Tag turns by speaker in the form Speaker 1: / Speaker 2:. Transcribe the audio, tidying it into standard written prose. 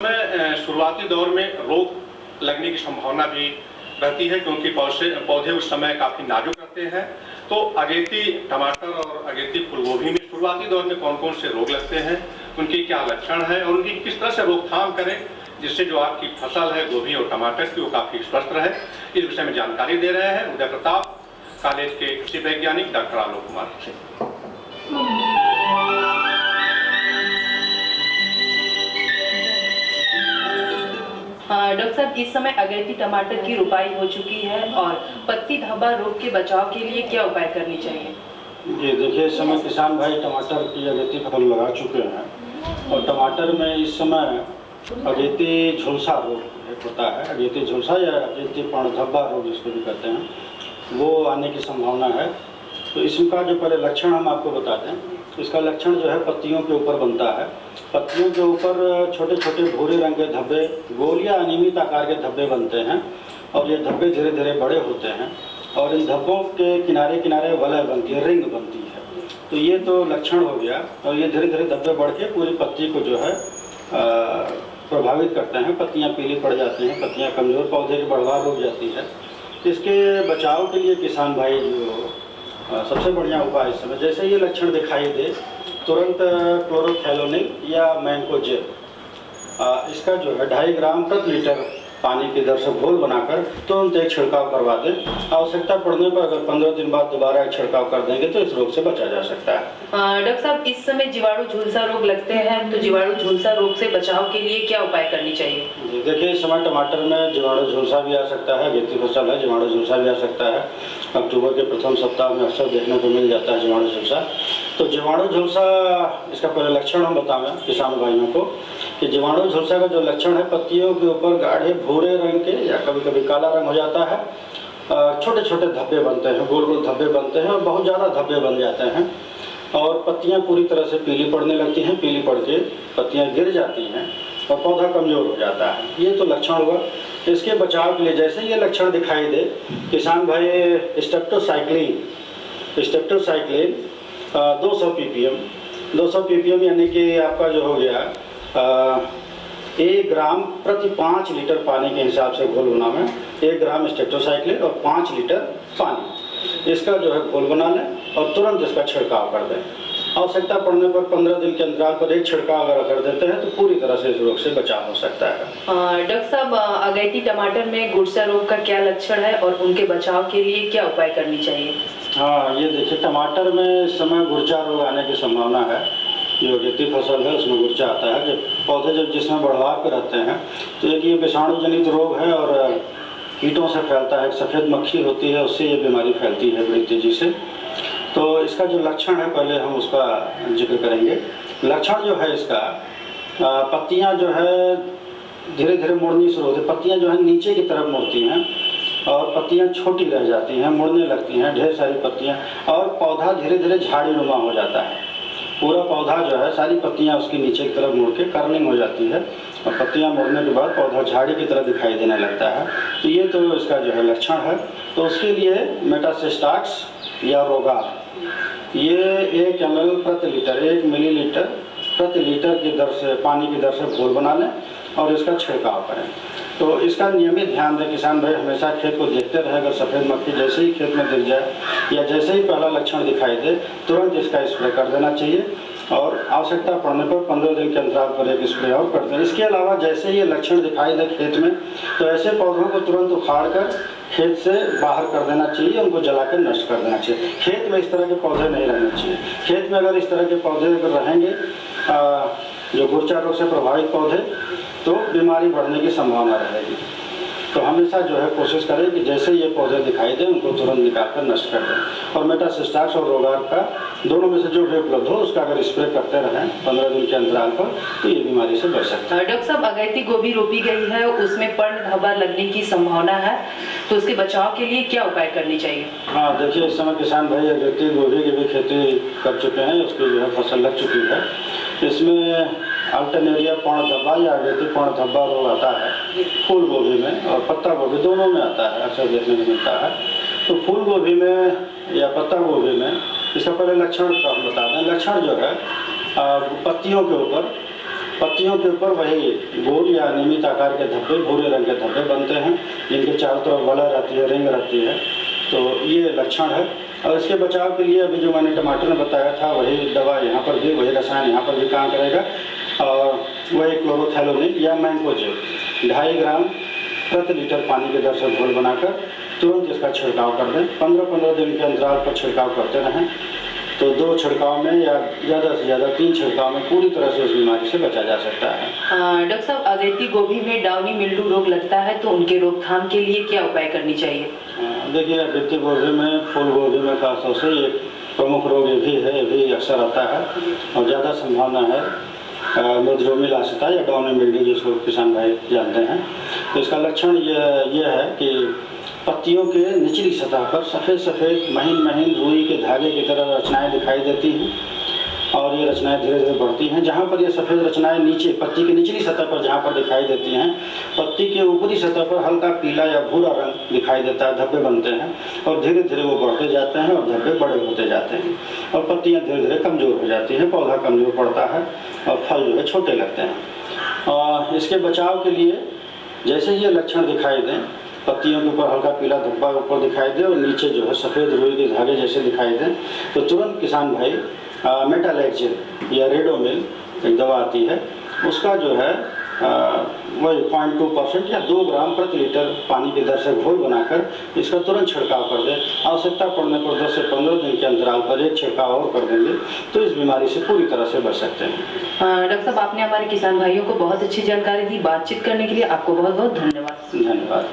Speaker 1: में शुरुआती दौर में रोग लगने की संभावना भी रहती है, क्योंकि पौधे उस समय काफी नाजुक रहते हैं। तो अगेती टमाटर और अगेती फूलगोभी में शुरुआती दौर में कौन कौन से रोग लगते हैं, उनकी क्या लक्षण है और उनकी किस तरह से रोकथाम करें जिससे जो आपकी फसल है गोभी और टमाटर की वो काफी स्वस्थ रहे, इस विषय में जानकारी दे रहे हैं उदय प्रताप कॉलेज के कृषि वैज्ञानिक डॉक्टर आलोक कुमार सिंह।
Speaker 2: डॉक्टर साहब, इस समय अगेती टमाटर की रुपाई हो चुकी है और पत्ती धब्बा रोग के बचाव के लिए क्या उपाय करनी चाहिए?
Speaker 3: जी देखिए, इस समय किसान भाई टमाटर की अगेती फसल लगा चुके हैं और टमाटर में इस समय अगेती झुलसा रोग एक होता है, अगेती झुलसा या अगेती पर्णधब्बा रोग जिसको भी कहते हैं, वो आने की संभावना है। तो इसका जो पहले लक्षण हम आपको बता दें, इसका लक्षण जो है पत्तियों के ऊपर बनता है। पत्तियों के ऊपर छोटे छोटे भूरे रंग के धब्बे, गोल या अनियमित आकार के धब्बे बनते हैं और ये धब्बे धीरे धीरे बड़े होते हैं और इन धब्बों के किनारे किनारे वलय बनती है, रिंग बनती है। तो ये तो लक्षण हो गया और ये धीरे धीरे धब्बे बढ़ के पूरी पत्ती को जो है प्रभावित करते हैं। पत्तियाँ पीली पड़ जाती हैं, पत्तियाँ कमज़ोर, पौधे की बढ़वार रुक जाती है। इसके बचाव के लिए किसान भाई जो सबसे बढ़िया उपाय इस समय, जैसे ये लक्षण दिखाई दे तुरंत क्लोरोथैलोनिल या मैंकोजेब इसका जो है 2.5 ग्राम प्रति लीटर पानी की दर से घोल बनाकर तुरंत एक छिड़काव करवा दें। आवश्यकता पड़ने पर अगर 15 दिन बाद दोबारा एक छिड़काव कर देंगे तो इस रोग से बचा जा सकता है।
Speaker 2: डॉक्टर साहब, इस समय जीवाणु झुलसा रोग लगते हैं, तो जीवाणु झुलसा रोग से बचाव के लिए क्या उपाय करनी चाहिए?
Speaker 3: देखिए, इस समय टमाटर में जीवाणु झुलसा भी आ सकता है, अगेती फसल है, जीवाणु झुलसा भी आ सकता है। अक्टूबर के प्रथम सप्ताह में अक्सर देखने को मिल जाता है जीवाणु झुलसा। तो जीवाणु झुलसा, इसका पहले लक्षण हम बताएं किसान भाइयों को कि जीवाणु झुलसा का जो लक्षण है, पत्तियों के ऊपर गाढ़े भूरे रंग के या कभी कभी काला रंग हो जाता है, छोटे छोटे धब्बे बनते हैं, गोल गोल धब्बे बनते हैं और बहुत ज़्यादा धब्बे बन जाते हैं और पत्तियां पूरी तरह से पीली पड़ने लगती हैं, पीली पड़ के पत्तियां गिर जाती हैं और पौधा कमज़ोर हो जाता है। ये तो लक्षण हुआ। इसके बचाव के लिए जैसे ये लक्षण दिखाई दे, किसान भाई स्टेप्टोसाइक्लिन 200 ppm यानी कि आपका जो हो गया 1 ग्राम प्रति 5 लीटर पानी के हिसाब से घोल बना में 1 ग्राम स्टेप्टोसाइक्लिन और 5 लीटर पानी, इसका जो है घोल बना लें और तुरंत इसका छिड़काव कर दें। आवश्यकता पड़ने पर 15 दिन के अंतराल पर एक छिड़काव अगर कर देते हैं तो पूरी तरह से इस रोग से बचाव हो सकता है।
Speaker 2: डॉक्टर साहब, अगेती टमाटर में गुड़सा रोग का क्या लक्षण है और उनके बचाव के लिए क्या उपाय करनी चाहिए?
Speaker 3: हाँ, ये देखिए, टमाटर में इस समय गुर्जा रोग आने की संभावना है। जो अगेती फसल है उसमें गुर्जा आता है। जब पौधे जिसमें बढ़वार पे रहते हैं तो एक ये विषाणु जनित रोग है और कीटों से फैलता है। एक सफ़ेद मक्खी होती है, उससे ये बीमारी फैलती है बड़ी तेज़ी से। तो इसका जो लक्षण है पहले हम उसका जिक्र करेंगे। लक्षण जो है इसका, पत्तियां जो है धीरे धीरे मुड़नी शुरू होती है, पत्तियां जो है नीचे की तरफ मुड़ती हैं और पत्तियां छोटी रह जाती हैं, मुड़ने लगती हैं, ढेर सारी पत्तियां, और पौधा धीरे धीरे झाड़ी नुमा हो जाता है। पूरा पौधा जो है, सारी पत्तियां उसकी नीचे की तरफ मुड़ के कर्निंग हो जाती है और पत्तियां मुड़ने के बाद पौधा झाड़ी की तरह दिखाई देने लगता है। तो ये तो इसका जो है लक्षण है। तो उसके लिए मेटासिस्टाक्स या रोगार, ये 1 ml प्रति लीटर, 1 मिलीलीटर प्रति लीटर की दर से, पानी की दर से घोल बना लें और इसका छिड़काव करें। तो इसका नियमित ध्यान दें। किसान भाई हमेशा खेत को देखते रहें। अगर सफ़ेद मक्खी जैसे ही खेत में दिख जाए या जैसे ही पहला लक्षण दिखाई दे तुरंत इसका स्प्रे कर देना चाहिए और आवश्यकता पड़ने पर 15 दिन के अंतराल पर एक स्प्रे और कर दें। इसके अलावा जैसे ये लक्षण दिखाई दे खेत में तो ऐसे पौधों को तुरंत उखाड़ कर खेत से बाहर कर देना चाहिए, उनको जला कर नष्ट कर देना चाहिए। खेत में इस तरह के पौधे नहीं रहने चाहिए। खेत में अगर इस तरह के पौधे अगर रहेंगे, जो गुर्जा रोग से प्रभावित पौधे, तो बीमारी बढ़ने की संभावना रहेगी। तो हमेशा जो है कोशिश करें कि जैसे ये पौधे दिखाई दें उनको तुरंत निकाल कर नष्ट कर दें और मेटासिस्टाक्स और रोगार का दोनों में से जो भी उपलब्ध हो उसका अगर स्प्रे करते रहें 15 दिन के अंतराल पर तो ये बीमारी से बच सकता है।
Speaker 2: डॉक्टर साहब, अगेती गोभी रोपी गई है, उसमें पर्ण धब्बा लगने की संभावना है, तो उसके बचाव के लिए क्या उपाय करनी चाहिए?
Speaker 3: हाँ, देखिए, इस समय किसान भाई अगेती गोभी की भी खेती कर चुके हैं, उसकी जो है फसल लग चुकी है। इसमें अल्टरनेरिया पर्ण धब्बा या अगेती पर्ण धब्बा रोग आता है फूल गोभी में और पत्ता गोभी दोनों में आता है, अक्सर देखने को मिलता है। तो फूल गोभी में या पत्ता गोभी में इसका पहले लक्षण का हम बता दें। लक्षण जो है, पत्तियों के ऊपर पत्तियों के ऊपर वही गोल या नियमित आकार के धब्बे, भूरे रंग के धब्बे बनते हैं, जिनके चारों तरफ वलय रहती है, रिंग रहती है। तो ये लक्षण है। और इसके बचाव के लिए अभी जो मैंने टमाटर में बताया था वही दवा यहाँ पर भी, वही रसायन यहाँ पर भी काम करेगा। और वही क्लोरोथैलोनिन या मैंकोजेब 2.5 ग्राम प्रति लीटर पानी के दर से घोल बनाकर तुरंत इसका छिड़काव कर दें। 15-15 दिन के अंतराल पर छिड़काव करते रहें। तो 2 छिड़काव में या ज़्यादा से ज़्यादा 3 छिड़काव में पूरी तरह से उस बीमारी से बचा जा सकता है।
Speaker 2: डॉक्टर साहब, अगेती गोभी में डाउनी मिल्ड्यू रोग लगता है तो उनके रोकथाम के लिए क्या उपाय करनी चाहिए?
Speaker 3: देखिए, अगेती गोभी में, फूल गोभी में खासतौर से एक प्रमुख रोग ये भी है, ये भी अक्सर आता है और ज़्यादा संभावना है मुद्रोमी लासिता या डाउनी मिल्ड्यू, जिसको किसान भाई जानते हैं। तो इसका लक्षण ये है कि पत्तियों के निचली सतह पर सफ़ेद सफ़ेद महीन रुई के धागे की तरह रचनाएं दिखाई देती हैं और ये रचनाएं धीरे धीरे बढ़ती हैं। जहाँ पर ये सफ़ेद रचनाएं नीचे पत्ती की निचली सतह पर जहाँ पर दिखाई देती हैं, पत्ती के ऊपरी सतह पर हल्का पीला या भूरा रंग दिखाई देता है, धब्बे बनते हैं और धीरे धीरे वो बढ़ते जाते हैं और धब्बे बड़े होते जाते हैं और पत्तियाँ धीरे धीरे कमज़ोर हो जाती हैं, पौधा कमज़ोर पड़ता है और फल जो है छोटे लगते हैं। और इसके बचाव के लिए जैसे ये लक्षण दिखाई दें, पत्तियों के ऊपर हल्का पीला धब्बा ऊपर दिखाई दे और नीचे जो है सफ़ेद रुई के धागे जैसे दिखाई दें, तो तुरंत किसान भाई मेटालेक्जिन या रेडोमिल एक दवा आती है, उसका जो है वही 0.2% या 2 ग्राम प्रति लीटर पानी की दर से घोल बनाकर इसका तुरंत छिड़काव कर दें। आवश्यकता पड़ने पर 10 से 15 दिन के अंतराल पर एक छिड़काव और कर देंगे तो इस बीमारी से पूरी तरह से बच सकते हैं।
Speaker 2: डॉक्टर साहब, आपने हमारे किसान भाइयों को बहुत अच्छी जानकारी दी। बातचीत करने के लिए आपको बहुत बहुत धन्यवाद।
Speaker 3: धन्यवाद।